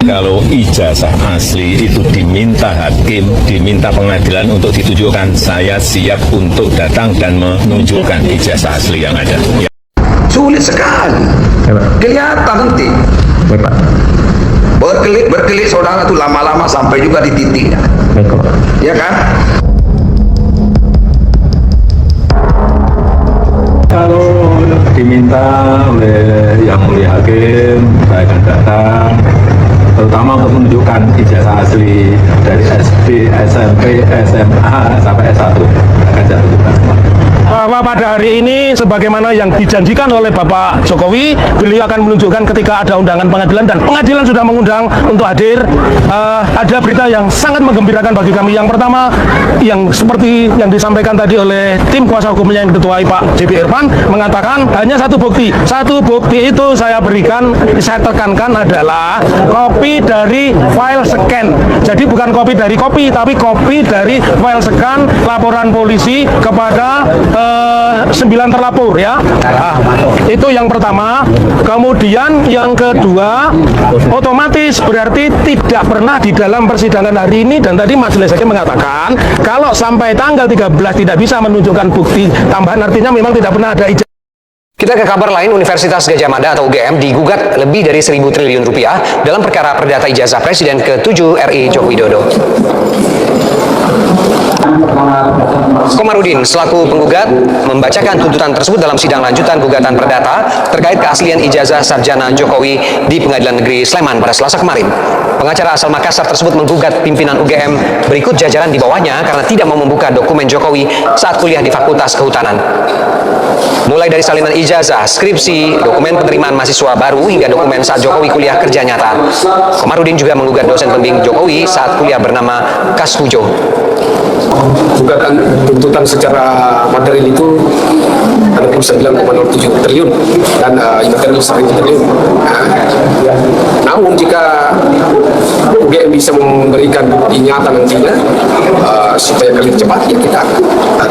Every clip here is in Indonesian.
Kalau ijazah asli itu diminta hakim, diminta pengadilan untuk ditunjukkan, saya siap untuk datang dan menunjukkan ijazah asli yang ada. Sulit sekali. Kelihatan nanti. Berkelit saudara itu lama-lama sampai juga di titiknya. Ya kan? Kalau diminta oleh yang mulia hakim, saya akan datang, terutama untuk menunjukkan ijazah asli dari SD, SMP, SMA sampai S1 akan saya tunjukkan semua. Bahwa pada hari ini sebagaimana yang dijanjikan oleh Bapak Jokowi, beliau akan menunjukkan ketika ada undangan pengadilan dan pengadilan sudah mengundang untuk hadir. Ada berita yang sangat menggembirakan bagi kami. Yang pertama, yang seperti yang disampaikan tadi oleh tim kuasa hukumnya yang diketuai Pak JB Irfan, mengatakan hanya satu bukti. Satu bukti itu saya berikan, saya tekankan adalah kopi dari file scan. Jadi bukan kopi dari kopi, tapi kopi dari file scan laporan polisi kepada 9 terlapor ya. Itu yang pertama. Kemudian yang kedua, otomatis berarti tidak pernah di dalam persidangan hari ini, dan tadi majelis hakim mengatakan kalau sampai tanggal 13 tidak bisa menunjukkan bukti tambahan, artinya memang tidak pernah ada ijazah. Kita ke kabar lain, Universitas Gadjah Mada atau UGM digugat lebih dari 1.000 triliun rupiah dalam perkara perdata ijazah Presiden ke-7 RI Joko Widodo. Komarudin selaku penggugat membacakan tuntutan tersebut dalam sidang lanjutan gugatan perdata terkait keaslian ijazah sarjana Jokowi di Pengadilan Negeri Sleman pada Selasa kemarin. Pengacara asal Makassar tersebut menggugat pimpinan UGM berikut jajaran di bawahnya karena tidak mau membuka dokumen Jokowi saat kuliah di Fakultas Kehutanan. Mulai dari salinan ijazah, skripsi, dokumen penerimaan mahasiswa baru hingga dokumen saat Jokowi kuliah kerja nyata. Komarudin juga menggugat dosen pembimbing Jokowi saat kuliah bernama Kasfujo. Gugatan tuntutan secara material itu ada 9,07 triliun dan imaterial 1.000 triliun. Namun jika UGM bisa memberikan bukti nyata nantinya supaya kali cepat, ya kita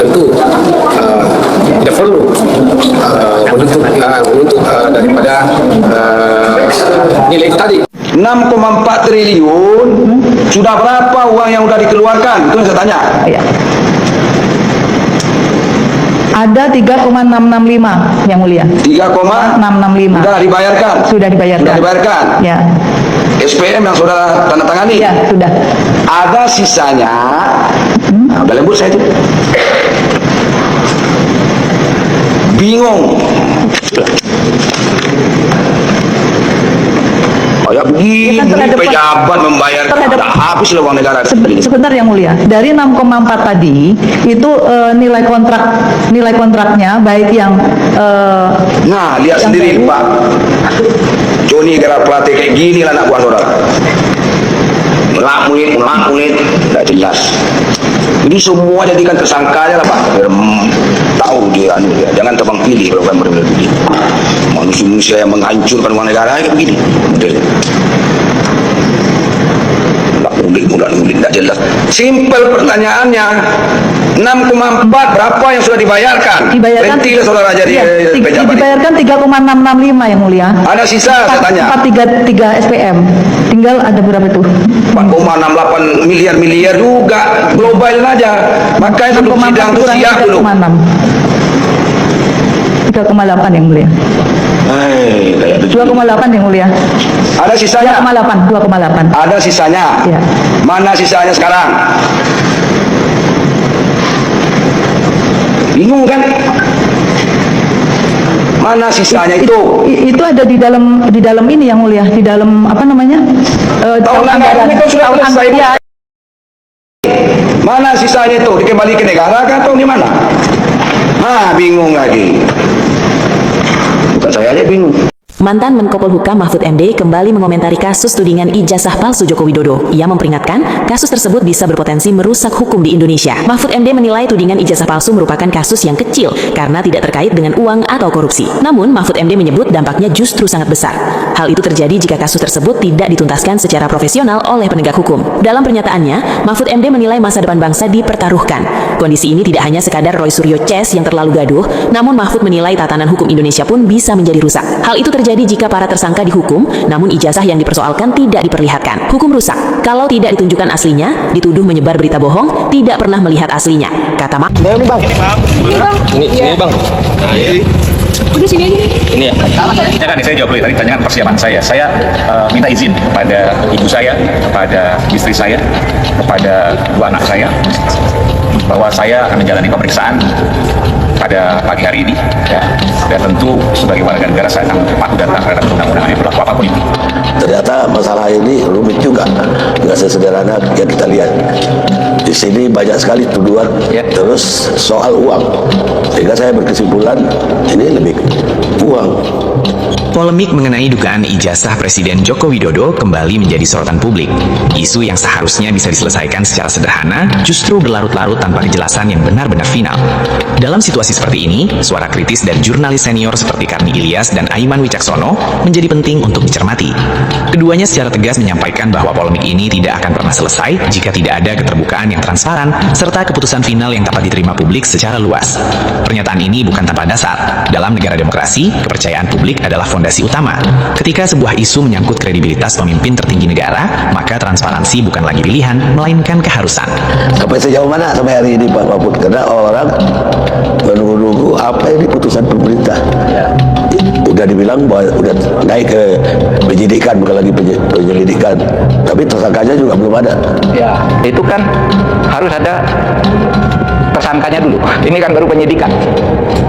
tentu tidak perlu menuntut daripada nilai itu tadi. 6,4 triliun sudah berapa uang yang sudah dikeluarkan? Itu yang saya tanya. Ya. Ada 3,665 yang mulia. 3,665 sudah dibayarkan. Sudah dibayarkan. Sudah dibayarkan. Ya. SPM yang sudah tanda tangani. Ya, sudah. Ada sisanya. Udah lembut saya itu. Bingung. Kayak begini, pejabat membayar, tak habis lah uang negara. Sebentar yang mulia, dari 6,4 tadi itu nilai kontraknya baik yang nah lihat yang sendiri Pak Joni gara pelatih kayak gini lah anak buah saudara, melak-mulit, tidak jelas. Ini semua jadikan tersangka aja lah Pak. Tahu dia, jangan tebang pilih kalau kan berbeda-beda. Manusia yang menghancurkan uang negara kayak begini modelnya. Mudah-mudahan tidak jelas. Simpel pertanyaannya, 6,4 berapa yang sudah dibayarkan? Dibayarkan. Berhentilah saudara jadi pejabat. Dibayarkan 3,665 yang mulia. Ada sisa saya tanya. 433 SPM. Tinggal ada berapa itu? 4,68 miliar juga global aja. Makanya sebelum sidang itu siap dulu. 3,8 yang mulia. 2,8 yang mulia. Ada sisanya? 2,8. Ada sisanya? Ya. Mana sisanya sekarang? Bingung kan? Mana sisanya itu? Itu ada di dalam ini yang mulia, di dalam apa namanya? Tahun anggaran itu sudah selesai. Ya. Mana sisanya itu? Dikembali ke negara kan atau di mana? Bingung lagi. Bukan saya aja bingung. Mantan Menko Polhukam Mahfud MD kembali mengomentari kasus tudingan ijazah palsu Joko Widodo. Ia memperingatkan kasus tersebut bisa berpotensi merusak hukum di Indonesia. Mahfud MD menilai tudingan ijazah palsu merupakan kasus yang kecil karena tidak terkait dengan uang atau korupsi. Namun Mahfud MD menyebut dampaknya justru sangat besar. Hal itu terjadi jika kasus tersebut tidak dituntaskan secara profesional oleh penegak hukum. Dalam pernyataannya, Mahfud MD menilai masa depan bangsa dipertaruhkan. Kondisi ini tidak hanya sekadar Roy Suryo Ces yang terlalu gaduh, namun Mahfud menilai tatanan hukum Indonesia pun bisa menjadi rusak. Hal itu terjadi terjadi jika para tersangka dihukum, namun ijazah yang dipersoalkan tidak diperlihatkan. Hukum rusak kalau tidak ditunjukkan aslinya, dituduh menyebar berita bohong, tidak pernah melihat aslinya. Kata Mak. Ini bang. Udah sini aja. Ini ya. Ini kan saya jawab dulu tadi tanyakan persiapan saya. Saya minta izin kepada ibu saya, kepada istri saya, kepada dua anak saya bahwa saya akan menjalani pemeriksaan pada pagi hari ini. Ya. Dan tentu sebagai warga negara saya akan patuh dan taat terhadap undang-undang yang berlaku apapun itu. Ternyata masalah ini rumit juga, nggak sesederhana yang kita lihat. Di sini banyak sekali tuduhan, terus soal uang, sehingga saya berkesimpulan ini lebih uang. Polemik mengenai dugaan ijazah Presiden Joko Widodo kembali menjadi sorotan publik. Isu yang seharusnya bisa diselesaikan secara sederhana justru berlarut-larut tanpa kejelasan yang benar-benar final. Dalam situasi seperti ini, suara kritis dari jurnalis senior seperti Karni Ilyas dan Aiman Wicaksono menjadi penting untuk dicermati. Keduanya secara tegas menyampaikan bahwa polemik ini tidak akan pernah selesai jika tidak ada keterbukaan yang transparan serta keputusan final yang dapat diterima publik secara luas. Pernyataan ini bukan tanpa dasar. Dalam negara demokrasi, kepercayaan publik adalah fondasi utama. Ketika sebuah isu menyangkut kredibilitas pemimpin tertinggi negara, maka transparansi bukan lagi pilihan, melainkan keharusan. Sampai sejauh mana sampai hari ini Pak Mahfud? Karena orang menunggu apa ini putusan pemerintah. Udah dibilang bahwa udah naik ke penyidikan, bukan lagi penyelidikan. Tapi tersangkanya juga belum ada. Ya, itu kan harus ada tersangkanya dulu. Ini kan baru penyidikan.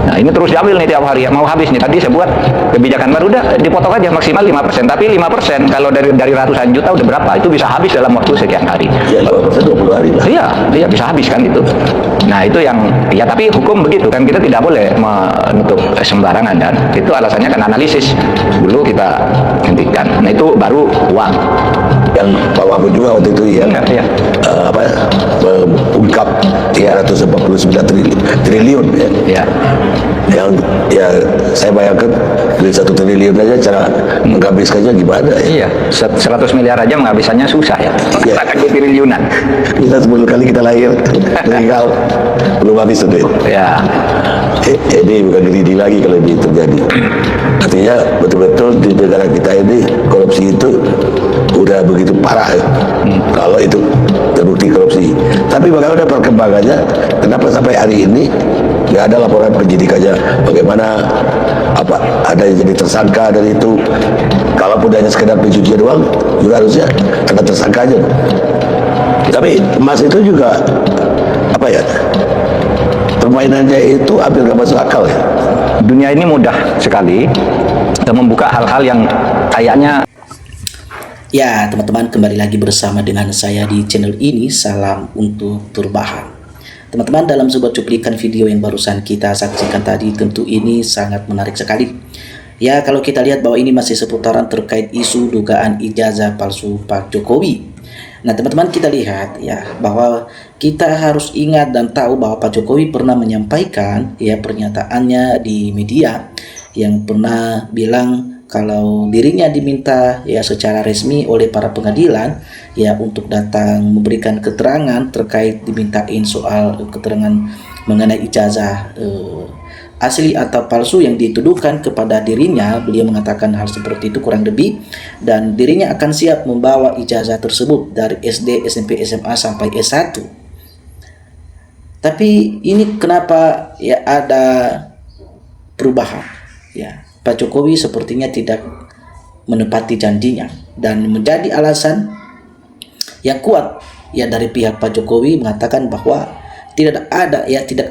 Nah, ini terus diambil nih tiap hari ya. Mau habis nih. Tadi saya buat kebijakan baru, udah dipotong aja maksimal 5%. Tapi 5% kalau dari ratusan juta udah berapa? Itu bisa habis dalam waktu sekian hari. Ya, 5% 20 hari lah. Iya, bisa habis kan itu. Nah, itu yang ya, tapi hukum begitu kan, kita tidak boleh menutup sembarangan, dan itu alasannya kan analisis dulu kita hentikan. Nah, itu baru uang. Yang Pak Mahfud juga waktu itu mengungkap 349 triliun ya. Yang ya saya bayangkan dari 1 triliun aja cara menghabiskannya gimana ya. Iya, 100 miliar aja menghabiskannya susah ya. Kita triliunan. Kita 10 kali kita lahir meninggal belum habis duit. Ya. Ini bukan diri lagi kalau ini terjadi. Artinya betul-betul di negara kita ini korupsi itu udah begitu parah ya. Kalau itu terbukti korupsi. Tapi bagaimana perkembangannya? Kenapa sampai hari ini nggak ada laporan penyidikannya? Bagaimana ada yang jadi tersangka dari itu? Kalaupun hanya sekedar pencucian uang, juga harusnya ada tersangkanya. Tapi emas itu juga permainannya itu hampir nggak masuk akal ya. Dunia ini mudah sekali membuka hal-hal yang kayaknya. Ya, teman-teman, kembali lagi bersama dengan saya di channel ini. Salam untuk perubahan. Teman-teman, dalam sebuah cuplikan video yang barusan kita saksikan tadi, tentu ini sangat menarik sekali. Ya, kalau kita lihat bahwa ini masih seputaran terkait isu dugaan ijazah palsu Pak Jokowi. Nah, teman-teman, kita lihat ya bahwa kita harus ingat dan tahu bahwa Pak Jokowi pernah menyampaikan ya pernyataannya di media yang pernah bilang kalau dirinya diminta ya secara resmi oleh para pengadilan ya untuk datang memberikan keterangan terkait dimintain soal keterangan mengenai ijazah asli atau palsu yang dituduhkan kepada dirinya. Beliau mengatakan hal seperti itu kurang lebih, dan dirinya akan siap membawa ijazah tersebut dari SD, SMP, SMA sampai S1. Tapi ini kenapa ya ada perubahan ya? Pak Jokowi sepertinya tidak menepati janjinya, dan menjadi alasan yang kuat ya dari pihak Pak Jokowi mengatakan bahwa tidak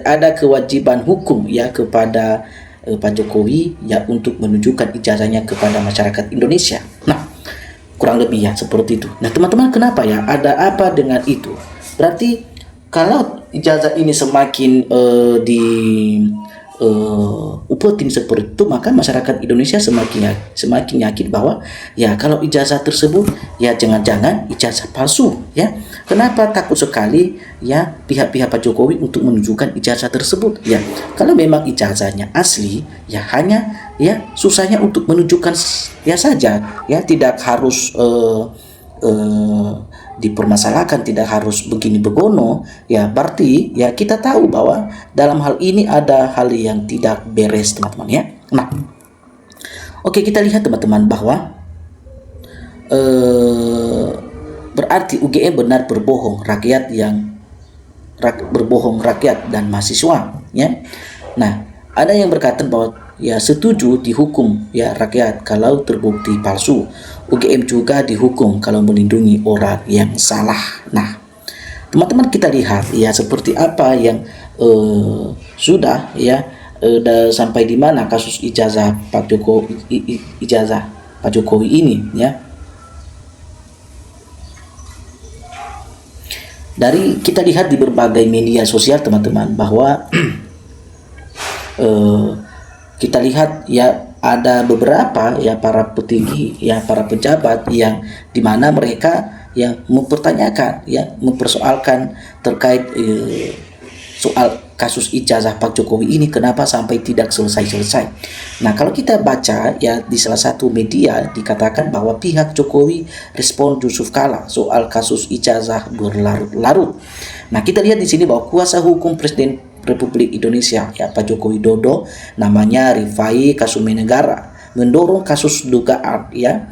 ada kewajiban hukum ya kepada Pak Jokowi ya untuk menunjukkan ijazahnya kepada masyarakat Indonesia. Nah, kurang lebih ya seperti itu. Nah, teman-teman, kenapa ya? Ada apa dengan itu? Berarti kalau ijazah ini semakin upetin seperti itu, maka masyarakat Indonesia semakin yakin bahwa ya kalau ijazah tersebut ya jangan-jangan ijazah palsu ya. Kenapa takut sekali ya pihak-pihak Pak Jokowi untuk menunjukkan ijazah tersebut ya? Kalau memang ijazahnya asli ya hanya ya susahnya untuk menunjukkan ya saja ya, tidak harus dipermasalahkan, tidak harus begini begono ya. Berarti ya kita tahu bahwa dalam hal ini ada hal yang tidak beres, teman-teman ya. Nah, Oke, kita lihat teman-teman bahwa berarti UGM benar berbohong rakyat dan mahasiswa, ya. Nah, ada yang berkata bahwa ya setuju dihukum ya rakyat kalau terbukti palsu. UGM juga dihukum kalau melindungi orang yang salah. Nah, teman-teman kita lihat ya seperti apa yang sudah ya sampai di mana kasus ijazah Pak Jokowi ini, ya. Dari kita lihat di berbagai media sosial teman-teman bahwa kita lihat ya ada beberapa ya para petinggi ya para pejabat yang dimana mereka yang mempertanyakan ya mempersoalkan terkait soal kasus ijazah Pak Jokowi ini kenapa sampai tidak selesai-selesai. Nah, kalau kita baca ya di salah satu media dikatakan bahwa pihak Jokowi respon Yusuf Kala soal kasus ijazah berlarut-larut. Nah, kita lihat di sini bahwa kuasa hukum Presiden Republik Indonesia ya Pak Joko Widodo namanya Rifai Kasumenegara mendorong kasus dugaan ya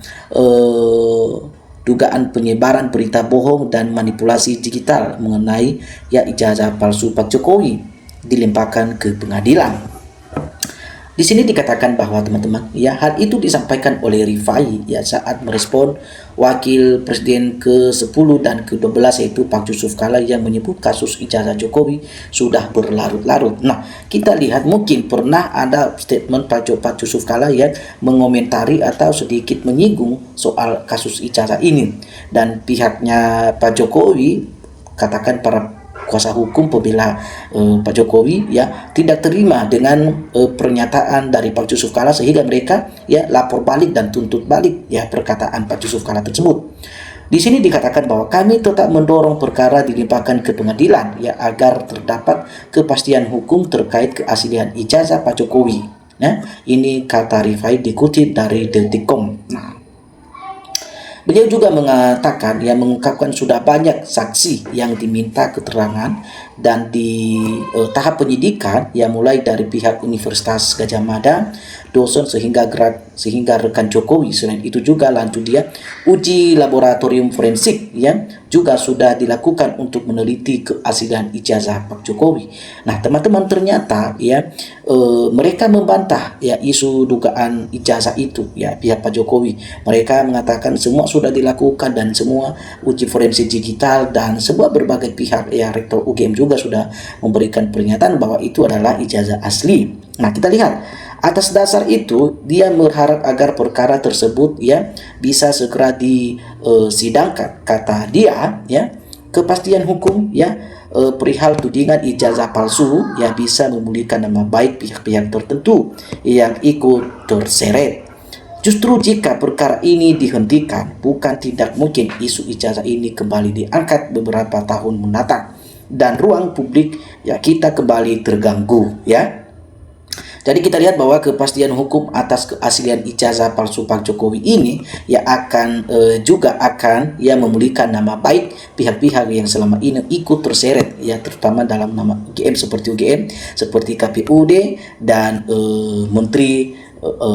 dugaan penyebaran berita bohong dan manipulasi digital mengenai ya ijazah palsu Pak Jokowi dilimpahkan ke pengadilan. Di sini dikatakan bahwa teman-teman ya hal itu disampaikan oleh Rifai ya saat merespon Wakil Presiden ke-10 dan ke-12 yaitu Pak Yusuf Kala yang menyebut kasus ijazah Jokowi sudah berlarut-larut. Nah, kita lihat mungkin pernah ada statement Pak Yusuf Kala yang mengomentari atau sedikit menyinggung soal kasus ijazah ini, dan pihaknya Pak Jokowi katakan para kuasa hukum pembela Pak Jokowi ya tidak terima dengan pernyataan dari Pak Yusuf Kala sehingga mereka ya lapor balik dan tuntut balik ya perkataan Pak Yusuf Kala tersebut. Di sini dikatakan bahwa kami tetap mendorong perkara dilimpahkan ke pengadilan ya agar terdapat kepastian hukum terkait keaslian ijazah Pak Jokowi. Ya, ini kata Rifai dikutip dari Detik.com. Nah, beliau juga mengatakan yang mengungkapkan sudah banyak saksi yang diminta keterangan dan di tahap penyidikan yang mulai dari pihak Universitas Gadjah Mada, dosen sehingga rekan Jokowi. Selain itu juga lanjut dia uji laboratorium forensik yang juga sudah dilakukan untuk meneliti keaslian ijazah Pak Jokowi. Nah, teman-teman ternyata ya mereka membantah ya isu dugaan ijazah itu ya pihak Pak Jokowi. Mereka mengatakan semua sudah dilakukan dan semua uji forensik digital dan sebuah berbagai pihak ya Rektor UGM juga sudah memberikan pernyataan bahwa itu adalah ijazah asli. Nah, kita lihat atas dasar itu dia berharap agar perkara tersebut ya bisa segera disidangkan. Kata dia ya kepastian hukum ya perihal tudingan ijazah palsu ya bisa memulihkan nama baik pihak-pihak tertentu yang ikut terseret. Justru jika perkara ini dihentikan, bukan tidak mungkin isu ijazah ini kembali diangkat beberapa tahun mendatang dan ruang publik ya kita kembali terganggu ya. Jadi kita lihat bahwa kepastian hukum atas keaslian ijazah palsu Pak Jokowi ini ya akan juga akan ya memulihkan nama baik pihak-pihak yang selama ini ikut terseret ya terutama dalam nama UGM seperti KPUD dan Menteri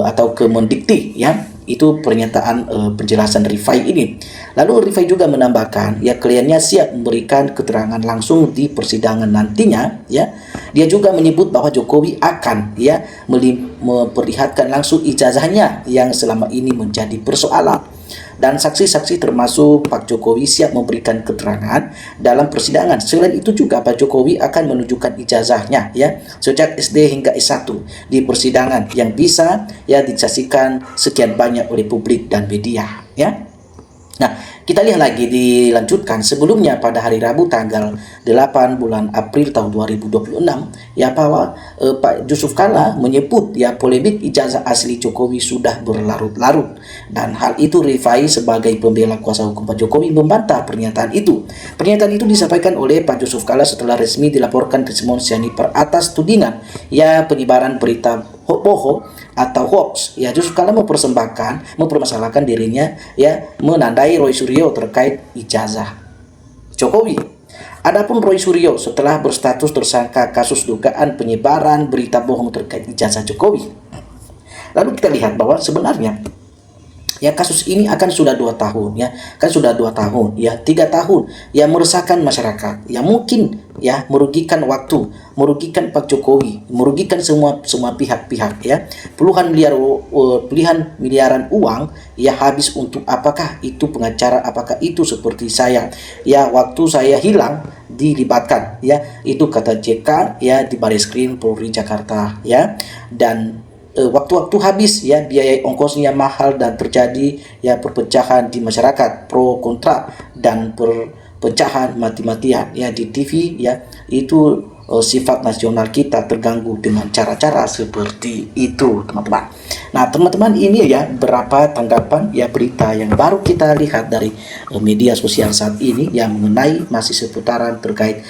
atau Kemendikti ya. Itu pernyataan penjelasan Rifai ini. Lalu Rifai juga menambahkan ya kliennya siap memberikan keterangan langsung di persidangan nantinya ya. Dia juga menyebut bahwa Jokowi akan ya memperlihatkan langsung ijazahnya yang selama ini menjadi persoalan, dan saksi-saksi termasuk Pak Jokowi siap memberikan keterangan dalam persidangan. Selain itu juga Pak Jokowi akan menunjukkan ijazahnya ya sejak SD hingga S1 di persidangan yang bisa ya disaksikan sekian banyak oleh publik dan media ya. Nah, kita lihat lagi dilanjutkan sebelumnya pada hari Rabu tanggal 8 bulan April tahun 2026 ya bahwa Pak Yusuf Kala menyebut ya polemik ijazah asli Jokowi sudah berlarut-larut, dan hal itu Rifai sebagai pembela kuasa hukum Pak Jokowi membantah pernyataan itu. Pernyataan itu disampaikan oleh Pak Yusuf Kala setelah resmi dilaporkan ke Simon Sianipar atas tudingan ya penyebaran berita bohong atau hoax. Ya, Yusuf Kala mempermasalahkan dirinya ya menandai Roy Suryo terkait ijazah Jokowi. Adapun Roy Suryo setelah berstatus tersangka kasus dugaan penyebaran berita bohong terkait ijazah Jokowi. Lalu kita lihat bahwa sebenarnya ya kasus ini akan sudah 2 tahun ya, kan sudah 2 tahun ya, 3 tahun ya, meresahkan masyarakat ya, mungkin ya merugikan waktu, merugikan Pak Jokowi, merugikan semua pihak-pihak ya. Puluhan miliaran uang ya habis untuk apakah itu pengacara, apakah itu seperti saya ya, waktu saya hilang dilibatkan ya, itu kata JK ya di Bareskrim Polri Jakarta ya, dan waktu-waktu habis ya, biaya ongkosnya mahal dan terjadi ya perpecahan di masyarakat, pro kontra dan perpecahan mati-matian ya di TV ya. Itu sifat nasional kita terganggu dengan cara-cara seperti itu, teman-teman. Nah, teman-teman, ini ya berapa tanggapan ya berita yang baru kita lihat dari media sosial saat ini yang mengenai masih seputaran terkait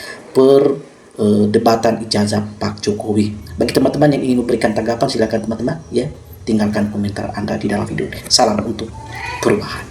debatan ijazah Pak Jokowi. Bagi teman-teman yang ingin memberikan tanggapan, silakan teman-teman ya, tinggalkan komentar Anda di dalam video ini. Salam untuk perubahan.